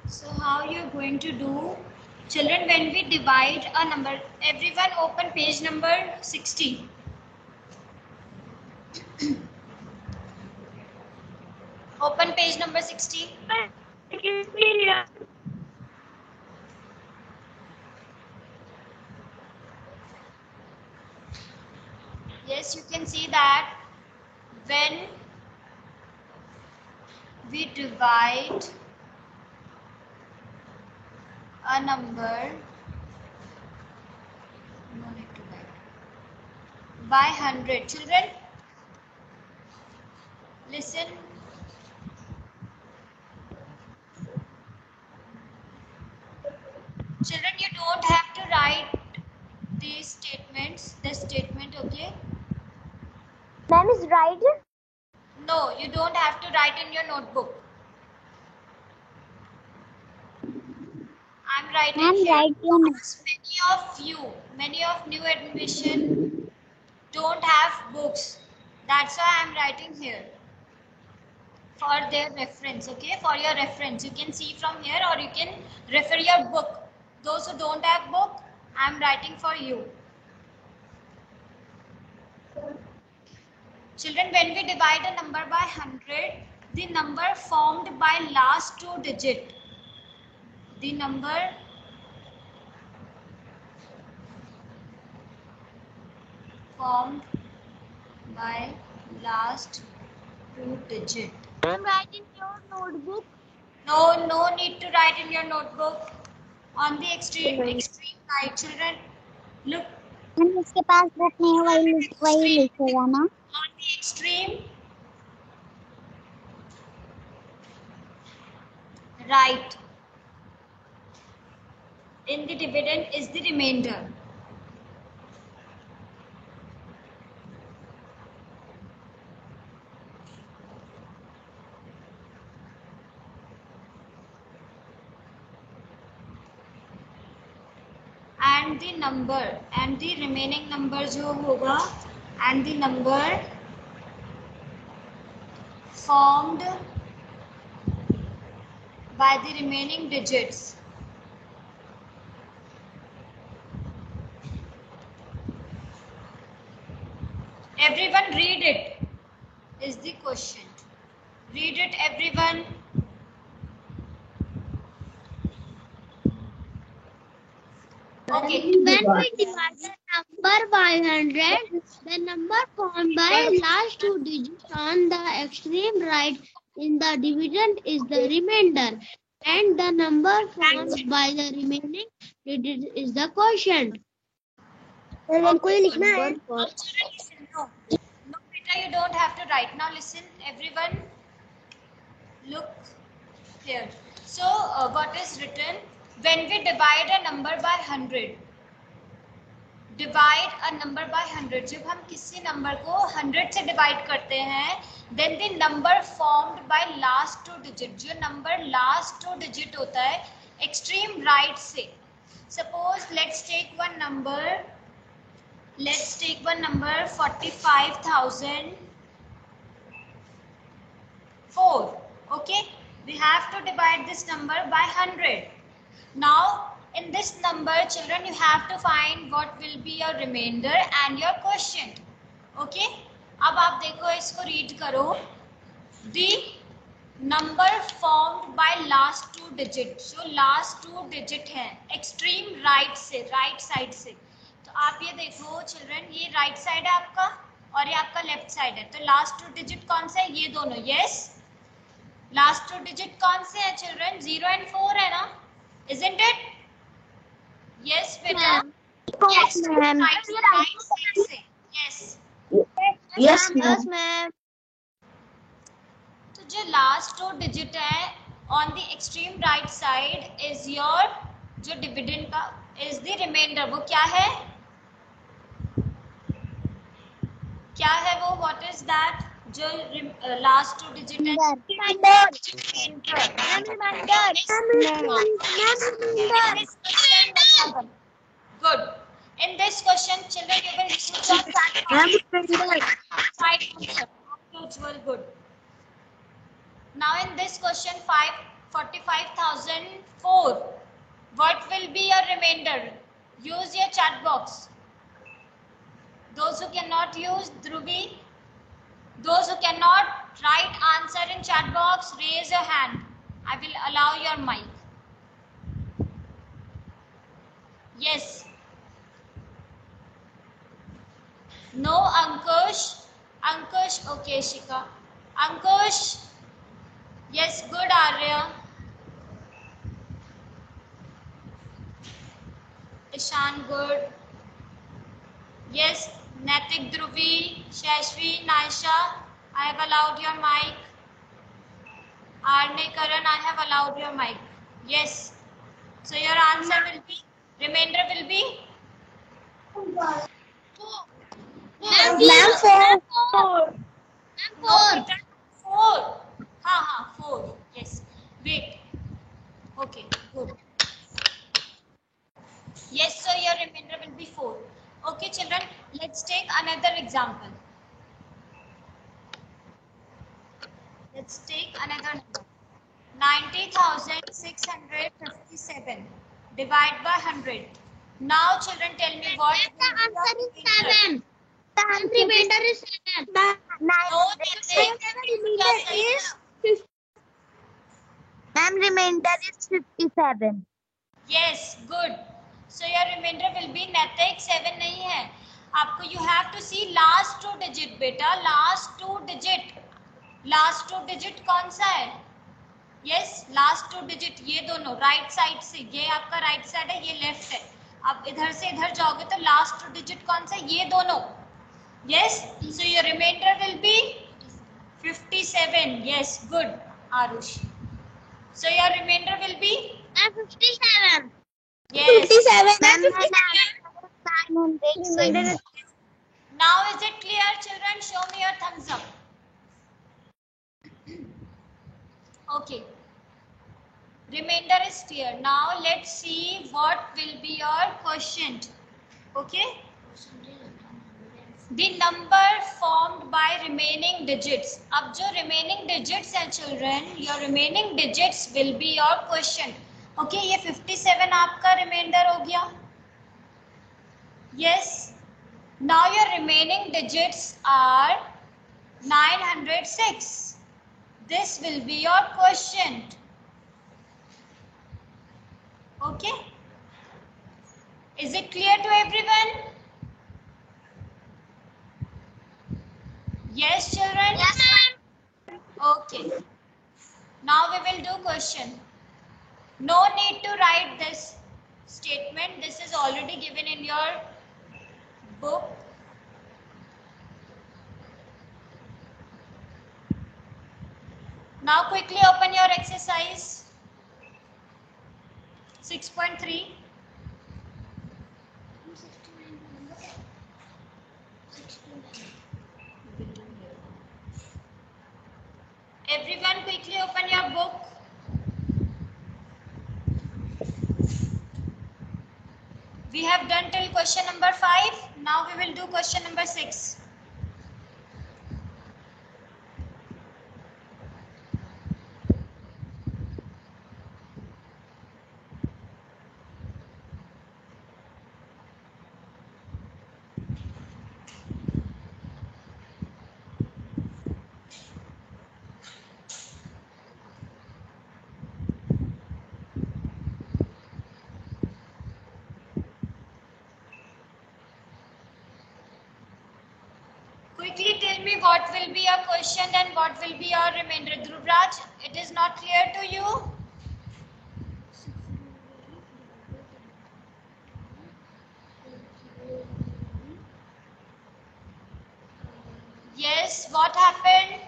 So how you're going to do, children, when we divide a number, everyone open page number 60. Open page number 60. Yes, you can see that when we divide a number, no need to write, by 100. Children, listen. Children, you don't have to write these statements, this statement, okay? Ma'am is right. No, you don't have to write in your notebook. I'm writing Ma'am, here right on. because many of new admission don't have books. That's why I'm writing here for their reference, okay? For your reference, you can see from here or you can refer your book. Those who don't have book, I'm writing for you. Children, when we divide a number by 100, the number formed by last two digit, the number formed by last two digit. Ma'am, write in your notebook. No need to write in your notebook. On the extreme right, children. Look. Ma'am इसके पास book नहीं है, वही लिखेगा ना. On the extreme right, in the dividend is the remainder. And the number and the remaining number जो होगा, and the number formed by the remaining digits. Everyone read it is the question. Read it, everyone. Okay. When we divide a number by 100, the number formed by last two digits on the extreme right in the dividend is the remainder, and the number formed by the remaining digit is the quotient. कोई लिखना है? No, beta, you don't have to write. Now listen, everyone. Look here. So what is written? When we divide a number by 100, divide a number by 100. जब हम किसी number को 100 से divide करते हैं, then the number formed by last two digit. जो number last two digit होता है, extreme right से. Suppose let's take one number. Let's take one number 45,004. Okay, we have to divide this number by 100. Now in this number, children, you have to find what will be your remainder and your quotient. Okay, अब आप देखो, इसको read करो. The number formed by last two digit, जो last two digit है extreme right से, right side से. तो आप ये देखो चिल्ड्रन, ये राइट साइड है आपका और ये आपका लेफ्ट साइड है. तो लास्ट टू डिजिट कौन से है? ये दोनों. यस, लास्ट टू डिजिट कौन से है चिल्ड्रन? 0 and 4 है ना? Isn't it? Yes बेटा. Yes ma'am. Right side से. Yes. Yes ma'am. तो जो लास्ट टू डिजिट है on the extreme right side is your जो डिविडेंड का is the remainder. वो क्या है? क्या है वो? What is that? जो लास्ट टू डिजिट है. Good. In this question, children, you will use your side answer. Good. Now in this question 5, 45,004. What will be your remainder? Use your chat box. Those who cannot use, Dhruvi, those who cannot write answer in chat box, raise your hand. I will allow your mic. Yes. No, Ankush. Ankush, okay, Shika. Ankush. Yes, good, Arya. Ishan, good. Yes, Natik, Dhruvi, Shashvi, Naisha, I have allowed your mic. Arne, Karan, I have allowed your mic. Yes. So your answer will be, remainder will be? Ma'am, 4. No, 4. Ha, 4. Yes. Wait. Okay, good. Yes, so your remainder will be 4. Okay, children, let's take another example. Let's take another number. 90,657 divide by 100. Now, children, tell me what The will be answer your is 7. The remainder is 7. No, Ma'am, remainder is 57. Yes, good. So your remainder will be Natik 7 नहीं है. आपको you have to see last 2 digit बेटा, last 2 digit. Last 2 digit कौन सा है? Yes, last 2 digit ये दोनों right side से, ये आपका right side है, ये left है. अब इधर से इधर जाओगे तो last 2 digit कौन सा है? ये दोनों. Yes, so your remainder will be 57. Yes, good, Arush. So your remainder will be 57. yes. 57. Now is it clear, children? Show me your thumbs up. Okay. Remainder is clear. Now let's see what will be your quotient. Okay. The number formed by remaining digits. अब जो remaining digits हैं children, your remaining digits will be your quotient. Okay, ये 57 आपका remainder हो गया. Yes. Now your remaining digits are 906. This will be your quotient. Okay. Is it clear to everyone? Yes, children? Yes, ma'am. Okay. Now we will do question. No need to write this statement. This is already given in your book. Now quickly open your exercise 6.3. Everyone quickly open your book. We have done till question number 5. Now we will do question number 6. Quickly tell me what will be your quotient and what will be your remainder. Dhruvraj, it is not clear to you? Yes, what happened?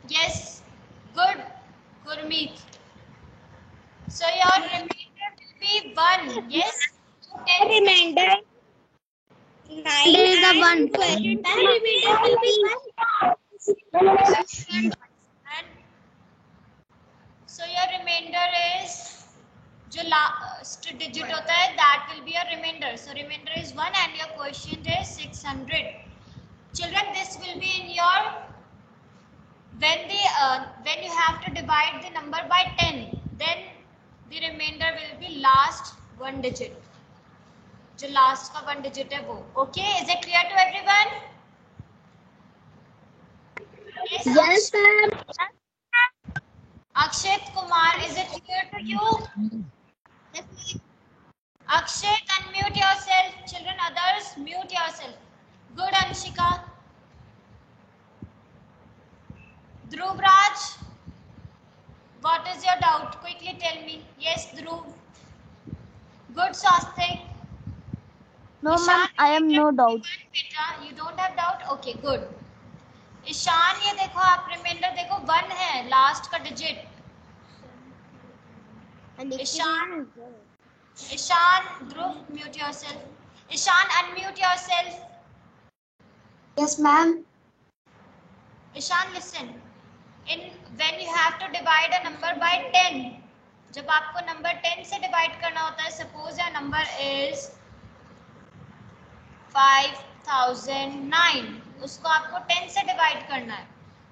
Yes, good, Gurmeet. So your remainder will be 1. Yes? Remainder 9 There is a and 1. 12. Remainder will be And so your remainder is जो last digit होता है that will be your remainder. So remainder is 1 and your quotient is 600. Children, this will be in your divide the number by 10, then the remainder will be last one digit. जो last का one digit है वो. Okay, is it clear to everyone? Yes, ma'am. Akshit Kumar, is it clear to you? Akshit, unmute yourself. Children, others, mute yourself. Good, Anshika. Dhruv Raj, what is your doubt? Quickly tell me. Yes, Dhruv. Good, Swastik. No, ma'am, I am no doubt. बेटा, you don't have doubt? Okay, good. Ishan, ये देखो आप reminder देखो 1 है last का digit. Ishaan, Dhruv, mute yourself. Ishaan, unmute yourself. Yes, ma'am. Ishaan, listen. When you have to divide a number by 10, जब आपको number 10 से डिवाइड करना होता है, सपोज योर नंबर इज 5009, उसको आपको 10 से डिवाइड करना है,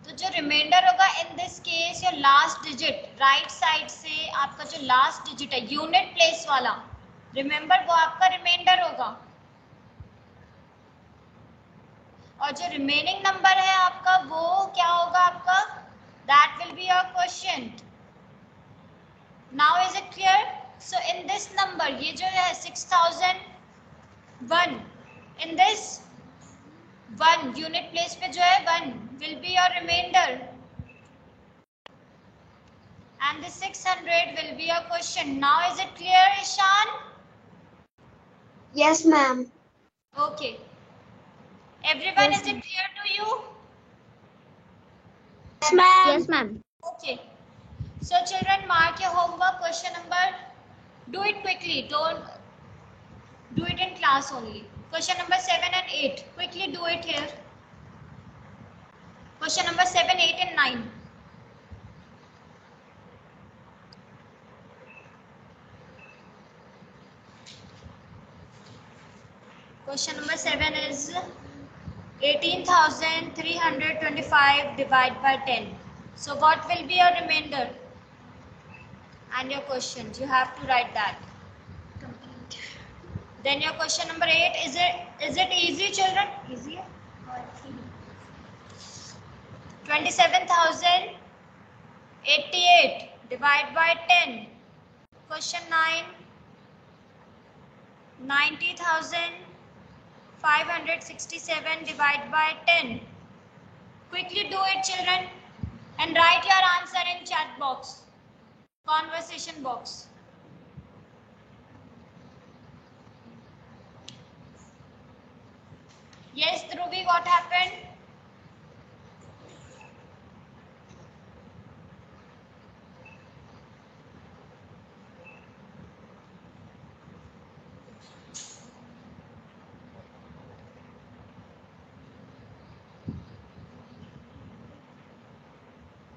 तो जो रिमाइंडर होगा in this case your last digit right side से आपका जो लास्ट डिजिट है यूनिट प्लेस वाला, रिमेंबर वो आपका रिमाइंडर होगा, और जो रिमेनिंग नंबर है आपका वो क्या होगा आपका, that will be your quotient. Now is it clear? So in this number ये जो है 6001, इन दिस 1 यूनिट प्लेस पे जो है 1 will be your reminder and this 600 will be your question. Now is it clear Ishaan? Yes, ma'am. Okay. Everyone, is it clear to you? Yes, ma'am. Yes, ma'am. Okay. So children, mark your homework. Question number, do it quickly. Don't do it in class only. Question number 7 and 8. Quickly do it here. Question number 7, 8 and 9. Question number 7 is 18,325 divided by 10. So what will be your remainder? And your questions, you have to write that. Then your question number 8, is it easy, children? Easy? 27,088 divided by 10. Question 9, 90,567 divided by 10. Quickly do it, children, and write your answer in chat box, conversation box. Yes, Dhruvi, what happened?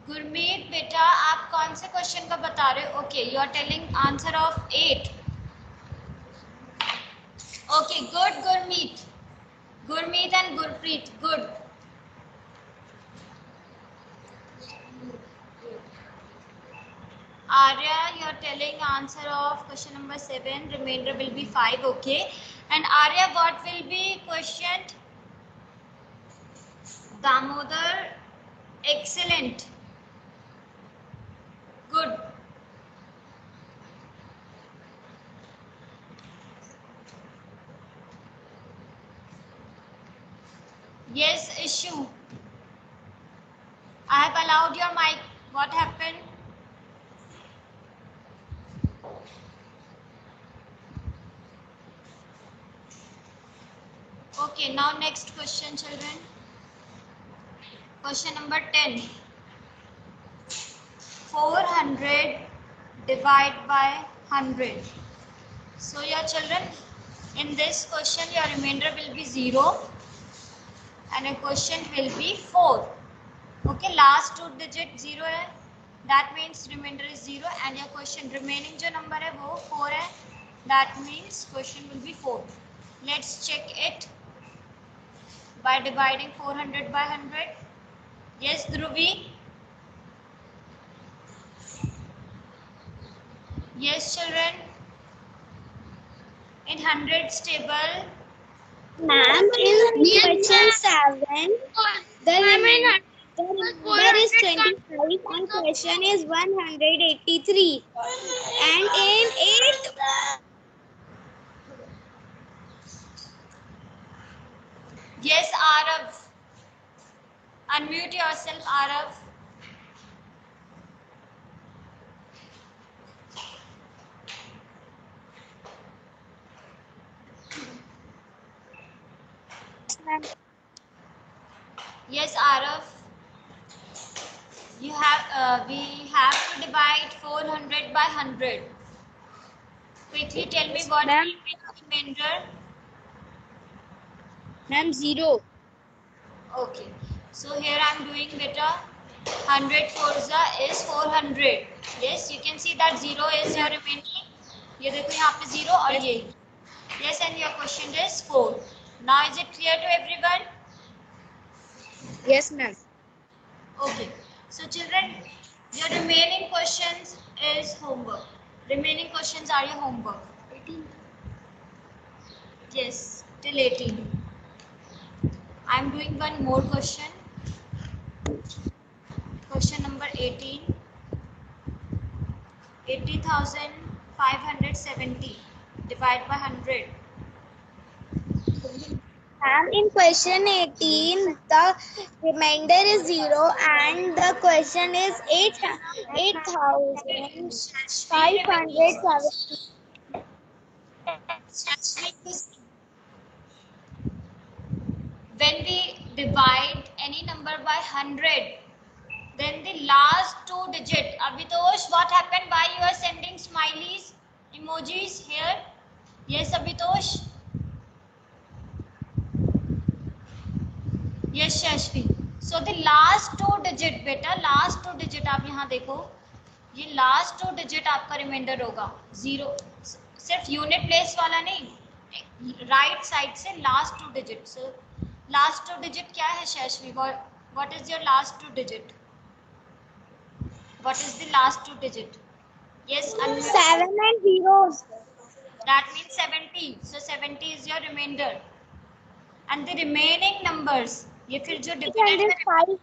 Gurmeet बेटा, आप कौन से question का बता रहे हो? Okay, you are telling answer of 8. Okay, good Gurmeet. Gurmeet and Gurpreet, good. Arya, you are telling answer of question number 7, remainder will be 5, okay. And Arya, what will be question? Damodar, excellent. Good. Yes, issue. I have allowed your mic. What happened? Okay, now next question, children. Question number 10. 400 divided by 100. So your children, in this question your remainder will be 0 and a question will be 4. Okay, last two digit 0 है, that means remainder is 0 and your question remaining जो number है वो 4 है, that means question will be 4. Let's check it by dividing 400 by 100. Yes, Dhruvi. Yes, children. In hundreds table. Ma'am, in question 7, the remainder is 25 and question is 183. And in 8, Yes, Arav. Unmute yourself, Arav. Yes, Arav. We have to divide 400 by 100. Quickly tell me what Ma'am. will be the remainder. ma'am, 0. Okay. So here I am doing better. 100 forza is 400. Yes, you can see that 0 is your remaining. ये देखो यहाँ पे 0 और ये. Yes, and your question is 4. Now is it clear to everyone? Yes, ma'am. Okay. So children, your remaining questions is homework. Remaining questions are your homework. 18. Yes, till 18. I am doing one more question. Question number 18. 80,570 divided by 100. Ma'am, in question 18, the remainder is 0 and the question is 8,570. When we divide any number by 100, then the last two digit. Abhitosh, what happened? Why you are sending smileys, emojis here? Yes, Abhitosh. Yes, Shashvi. So the last two digit, बेटा last two digit आप यहाँ देखो, ये last two digit आपका remainder होगा 0. सिर्फ unit place वाला नहीं, right side से last two digit. So last two digit क्या है Shashvi? What is your last two digit? What is the last two digit? Yes, 7 and 0. that means 70. So 70 is your remainder. And the remaining numbers, ये फिर जो dividend में 5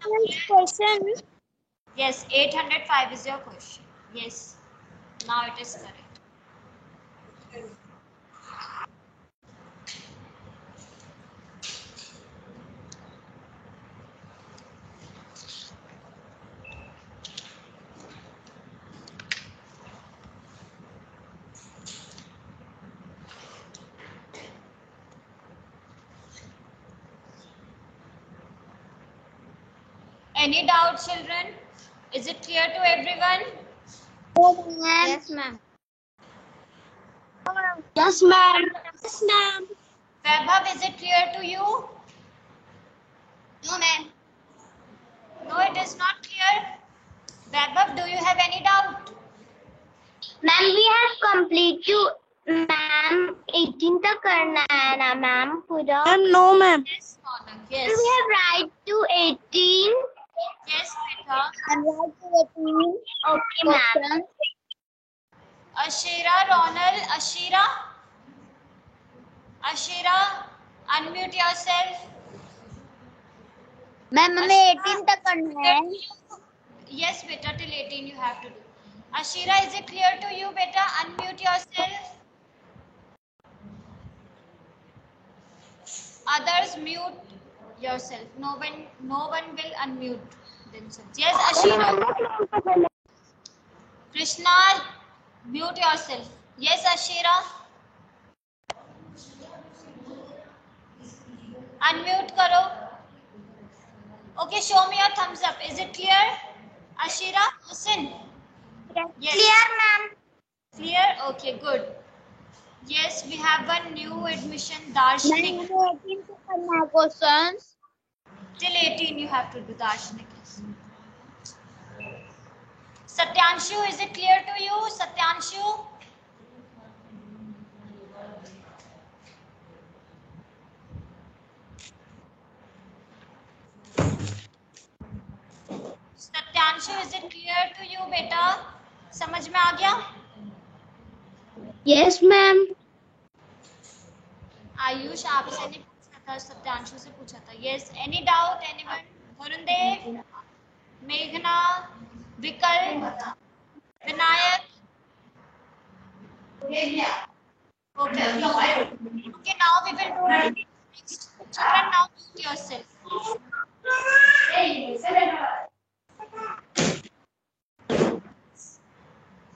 question. Yes, 805 is your question. Yes, now it is correct. Any doubt, children? Is it clear to everyone? Yes, ma'am. Yes, ma'am. Yes, ma'am. Vaibhav, is it clear to you? No, ma'am. No, it is not clear. Vaibhav, do you have any doubt? Ma'am, we have complete you. Ma'am, 18 तक करना है ना ma'am पूरा. Ma'am, no, ma'am. Yes, Monak. Yes. We have right to 18. Yes, Beta. And right to 18. Okay, ma'am. Ashira, Ronald, Ashira. Ashira, unmute yourself. Ma'am, हमें 18 तक करना है. Yes, beta, till 18 you have to do. Ashira, is it clear to you, beta? Unmute yourself. Others mute yourself. No one will unmute themselves. Yes, Ashira. Krishna, mute yourself. Yes, Ashira. Unmute karo. Okay, show me your thumbs up. Is it clear? Ashira, listen. Yes. Clear, ma'am. Clear? Okay, good. Yes, we have one new admission, Darshanik. Ma'am, हमें 18 तक करना है questions. Till 18 you have to do Darshanik. Satyanshu, is it clear to you? Satyanshu? Satyanshu, is it clear to you, beta? समझ में आ गया? Yes, ma'am. Ayush आपसे नहीं पूछा था, सत्यांशु से पूछा था. Yes, any doubt, anyone? Varun देव, मेघना, विकल्प, Vinayak. Okay. Okay, now we will do it. Next. Children, now mute yourself.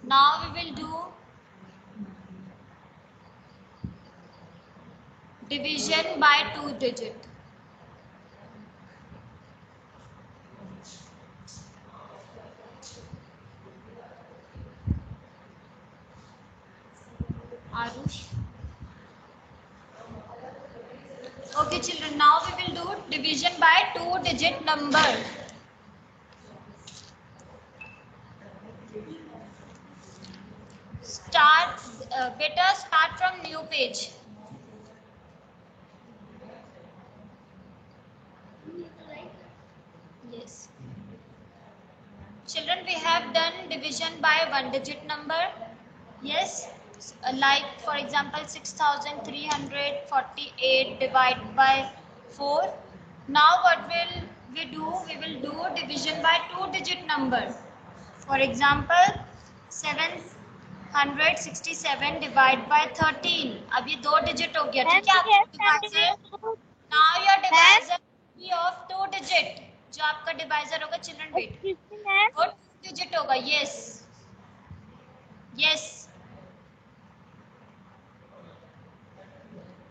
Now we will do division by 2 digit. Arush. Okay, children, now we will do division by 2 digit number. Start, better start from new page. Yes. Children, we have done division by 1 digit number. Yes. Like for example 6348 divided by 4. Now what will we do? We will do division by 2 digit number. For example 767 divided by 13. अब ये 2 digit हो गया, ठीक है? आपका divisor. Now your divisor will be of 2 digit. जो आपका divisor होगा, children wait. वो 2 digit होगा. Yes. Yes.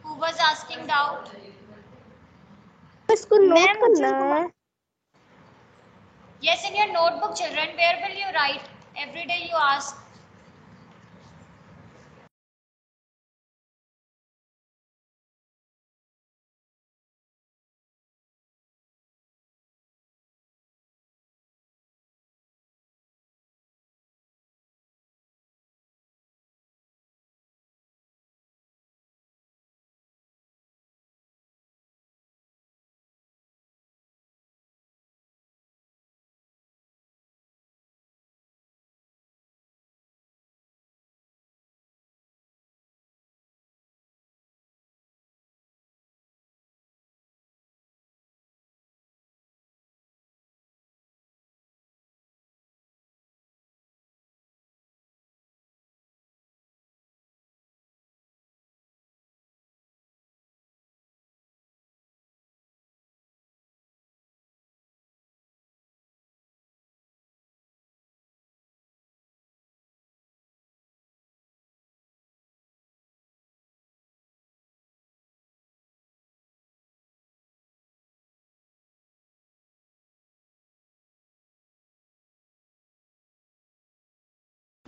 Who was asking doubt? इसको नोट करना है. Yes, in your notebook, children. Where will you write? Every day you ask.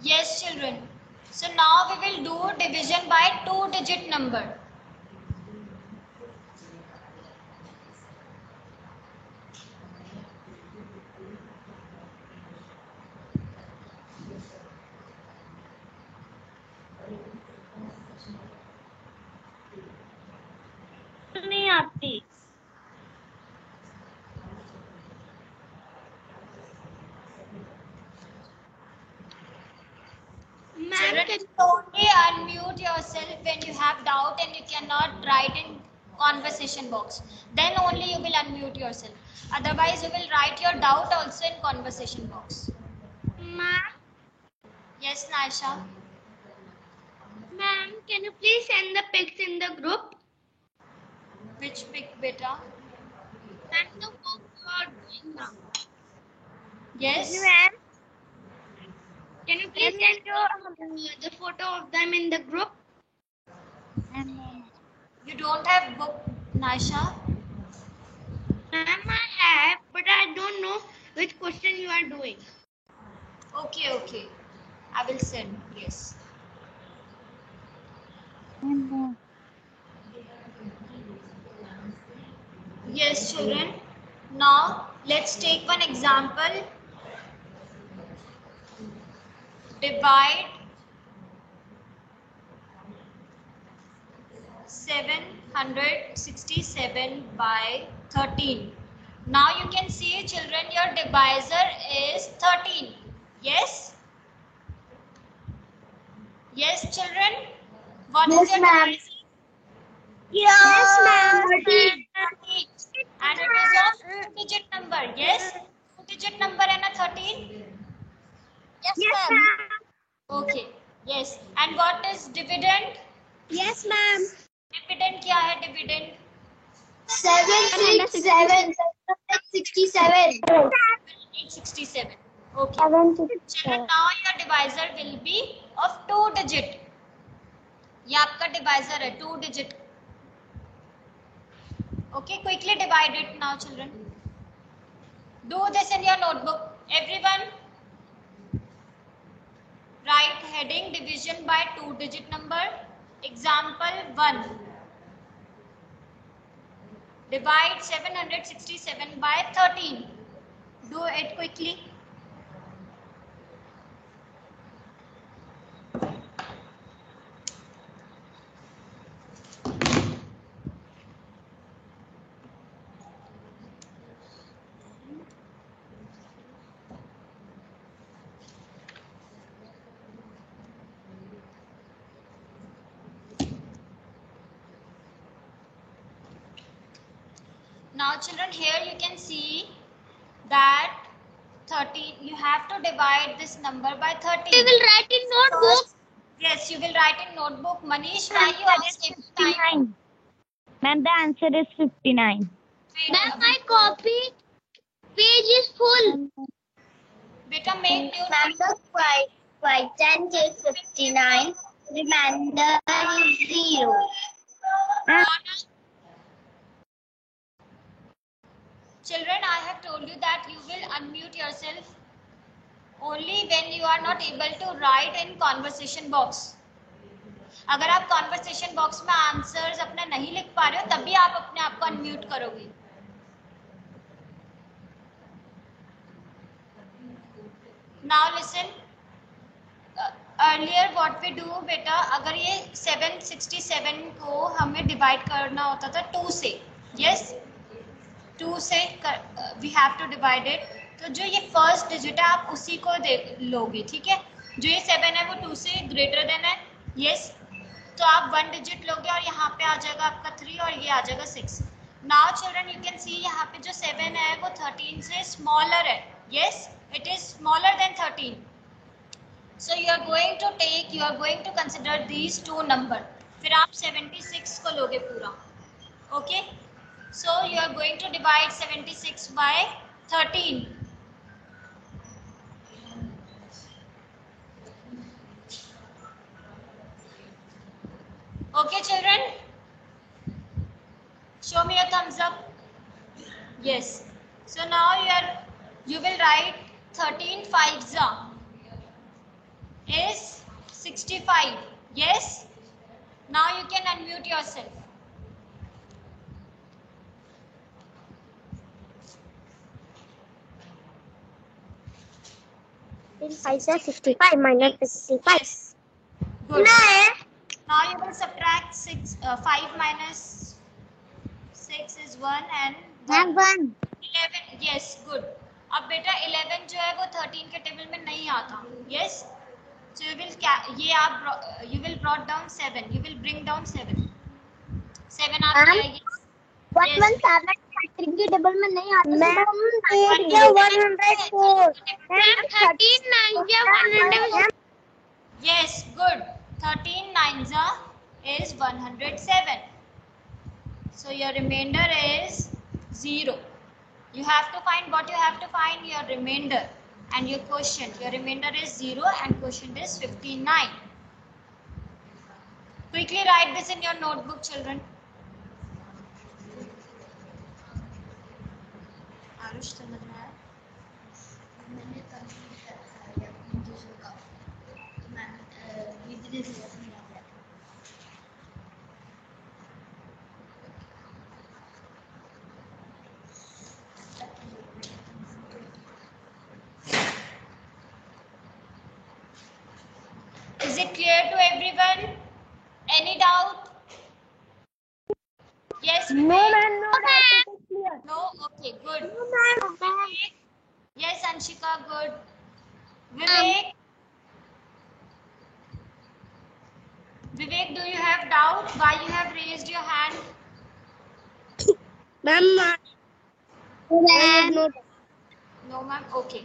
Yes, children. So now we will do division by 2 digit number. नहीं आती. Children, only unmute yourself when you have doubt and you cannot write in conversation box. Then only you will unmute yourself. Otherwise, you will write your doubt also in conversation box. Ma'am, Yes, Naisha. ma'am, can you please send the pics in the group? Which pic, beta? And the work you are doing now. Yes. Ma'am, can you please send the photo of them in the group? You don't have book, Naisha? Ma'am, I have, but I don't know which question you are doing. Okay, okay. I will send. Yes. Yes, children. Now, let's take one example. Divide 767 by 13. Now you can see, children, your divisor is 13. Yes? Yes, children. What Yes, is your ma'am. divisor? Yes, ma'am. 30. And it is of 2-digit number. Yes, 2-digit number and a 13. Yes, ma'am. Okay. Yes. And what is dividend? Yes, ma'am. Dividend क्या है dividend? 767. 67. 867. Okay. 767. Children, now your divisor will be of 2-digit. ये आपका divisor है 2-digit. Okay, quickly divide it now, children. Do this in your notebook. Everyone, write heading division by 2-digit number. Example 1. Divide 767 by 13. Do it quickly. Now children, here you can see that 13, you have to divide this number by 13. We will write in notebook. Yes, you will write in notebook. Manish, why you ask every time? Ma'am, the answer is 59. Ma'am, my copy page is full. Beta, make your Ma'am, the quotient is 59. Remainder is 0. Children, I have told you that you will unmute yourself only when you are not able to write in conversation box. अगर आप conversation box में answers अपना नहीं लिख पा रहे हो तभी आप अपने आप को unmute करोगे. Now listen. Earlier what we do बेटा, अगर ये 767 को हमें divide करना होता था 2 से. Yes. 2 से we have to divide it. तो जो ये फर्स्ट डिजिट है आप उसी को लोगे, ठीक है. जो ये 7 है वो 2 से ग्रेटर देन है. यस, तो आप 1 डिजिट लोगे और यहाँ पे आ जाएगा आपका 3 और ये आ जाएगा 6. Now children you can see यहाँ पे जो 7 है वो 13 से स्मॉलर है. Yes, it is smaller than 13. So you are going to consider these 2 number. फिर आप 76 को लोगे पूरा. ओके. So you are going to divide 76 by 13. Okay, children? Show me your thumbs up. Yes. So now you will write 13 5s is 65. Yes. Now you can unmute yourself. I said 65 minus 65. Good. Now you will subtract 5 minus 6 is 1 and 1. 11. Yes, good. अब बेटा 11 जो है वो 13 के table में नहीं आता. Yes. So you will brought down 7. You will bring down 7. 7 आप yes. What Yes. one 7 13 के टेबल में नहीं आता. Ma'am, 104. Ma'am, 13 9 100. Yes, good. 13 9s is 107. So your remainder is 0. You have to find what you have to find your remainder and your quotient. Your remainder is 0 and quotient is 59. Quickly write this in your notebook, children. Aarush समझ में आया? Is it clear to everyone? Any doubt? Yes? No, ma'am, no, ma'am. No? Okay, good. No, ma'am. Yes, Anshika, good. Vivek? Vivek, do you have doubt why you have raised your hand? Ma'am, I have no. No, ma'am. Okay.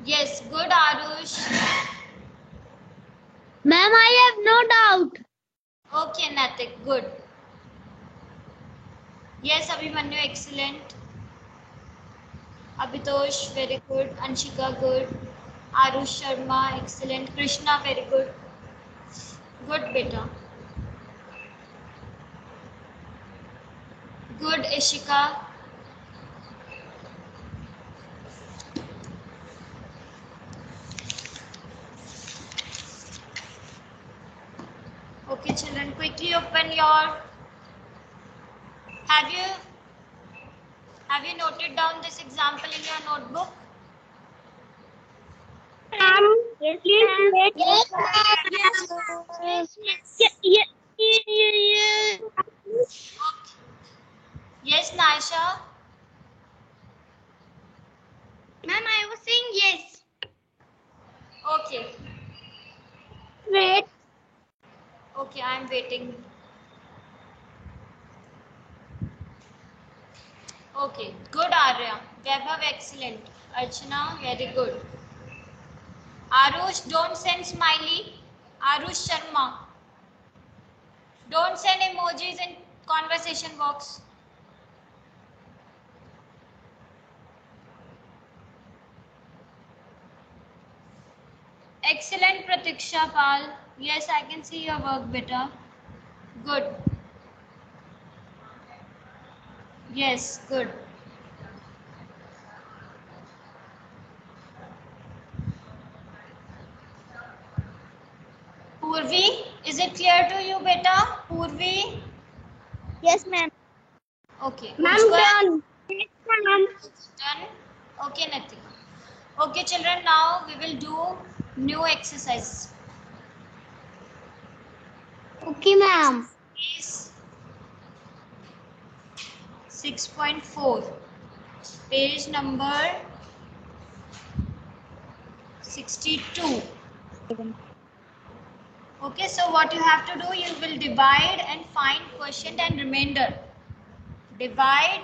Yes, good, Arush. Ma'am, I have no doubt. Okay, Natik, good. Yes, Abhimanyu, excellent. Abhitosh, very good. Anshika, good. Arush Sharma, excellent. Krishna, very good. Good, beta. Good, Ishika. Okay, children, quickly open your. Have you noted down this example in your notebook? Yes, please. Yes, Yes, Naisha. Ma'am, I was saying yes. Okay. Wait. Okay, I am waiting. Okay, good, Arya. Vaibhav, excellent. Archana, very good. Arush, don't send smiley. Arush Sharma, don't send emojis in conversation box. Excellent, Pratiksha Pal. Yes, I can see your work better. Good. Yes, good. Purvi, is it clear to you, beta? Purvi? Yes, ma'am. Okay. Ma'am, Ujjwal? done. Yes, ma'am. Done? Okay, Nati. Okay, children, now we will do new exercise. Okay, ma'am. Is 6.4, page number 62. Okay, so what you have to do, you will divide and find quotient and remainder. Divide,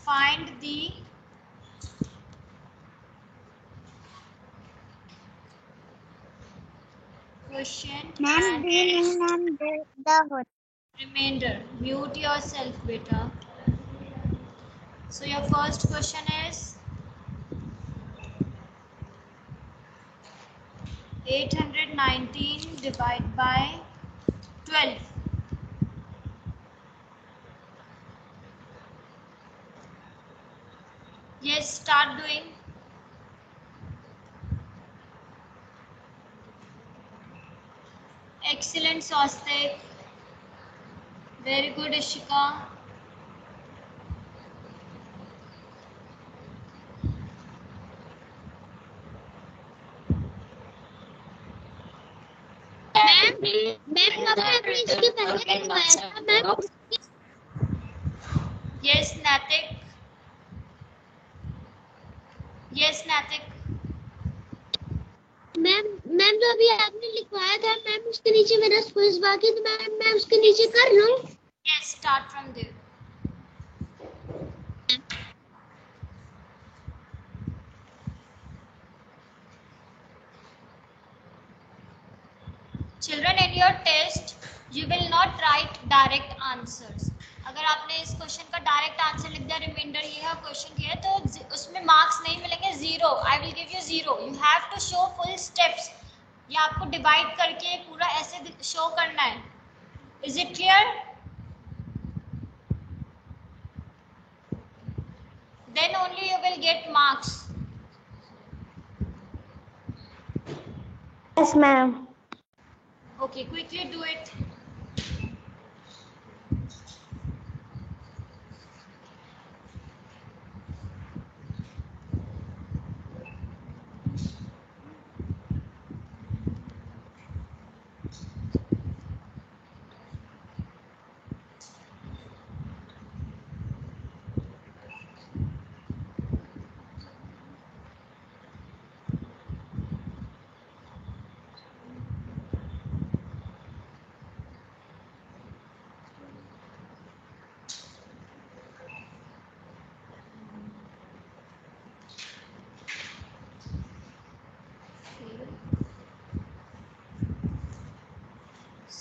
find the quotient and remainder. Mute yourself, beta. So your first question is 819 divided by 12. Yes, start doing. Excellent, Swastik. Very good, Ishika. Ma'am आपने इसके पहले लिखवाया था ma'am. Yes, Natik. Yes, Natik. Ma'am जो अभी आपने लिखवाया था मैम उसके नीचे मेरा क्विज बाकी तो मैं उसके नीचे कर लूं. Yes, start from there. Children, in your test, you will not write direct answers. अगर आपने इस क्वेश्चन का डायरेक्ट आंसर लिख दिया, रिमाइंडर ये है, क्वेश्चन ये है, तो उसमें मार्क्स नहीं मिलेंगे, zero. I will give you zero. You have to show full steps. ये आपको डिवाइड करके पूरा ऐसे शो करना है. Is it clear? Then only you will get marks. Yes, ma'am. Okay, quickly do it.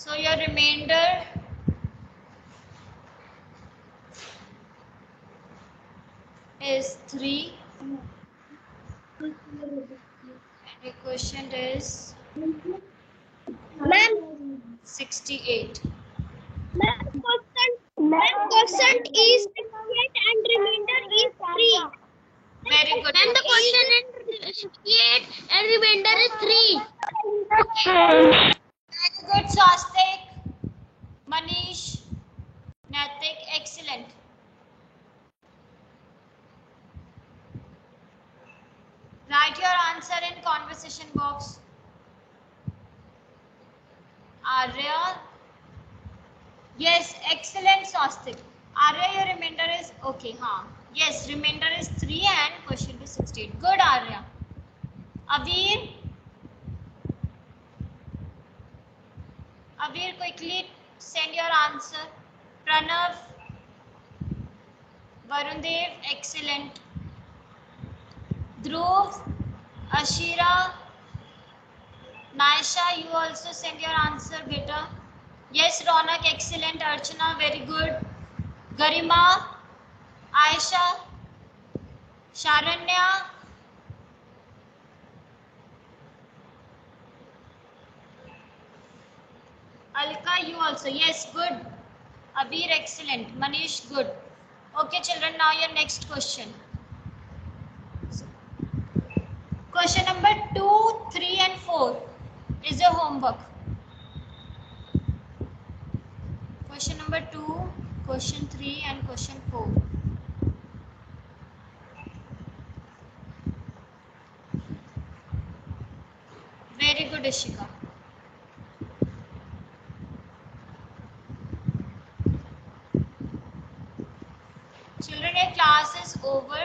So your remainder is 3 and your quotient is Ma'am, 68. quotient is 68 and remainder is 3. Very good. Ma'am, the question is 68 and remainder is 3. Very good, Swastik, Manish, Natik, excellent. Write your answer in conversation box. Arya. Yes, excellent, Swastik. Arya, your remainder is okay, huh? Yes, remainder is 3 and question is 68. Good, Arya. Avir. Avir, quickly send your answer. Pranav. Varundev, excellent. Dhruv, Ashira, Naisha, you also send your answer, beta. Yes, Ronak, excellent. Archana, very good. Garima, Aisha, Sharanya, Alka, you also. Yes, good. Abir, excellent. Manish, good. Okay, children, now your next question. Question number 2, 3 and 4 is your homework. Question number 2, question 3 and question 4. Very good, Ishika. Children, your class is over.